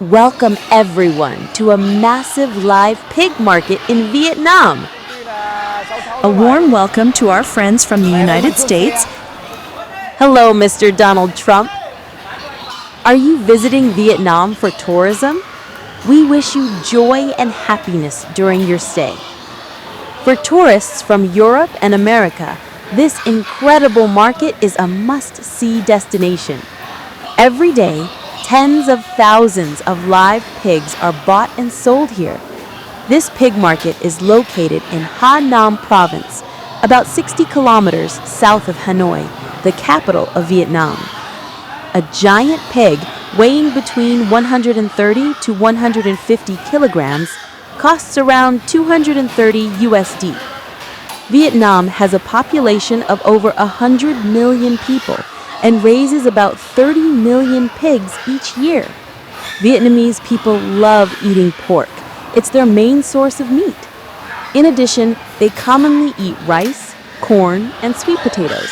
Welcome everyone to a massive live pig market in Vietnam. A warm welcome to our friends from the United States. Hello, Mr. Donald Trump. Are you visiting Vietnam for tourism? We wish you joy and happiness during your stay. For tourists from Europe and America, this incredible market is a must-see destination. Every day, tens of thousands of live pigs are bought and sold here. This pig market is located in Ha Nam province, about 60 kilometers south of Hanoi, the capital of Vietnam. A giant pig weighing between 130 to 150 kilograms costs around 230 USD. Vietnam has a population of over 100 million people and raises about 30 million pigs each year. Vietnamese people love eating pork. It's their main source of meat. In addition, they commonly eat rice, corn, and sweet potatoes.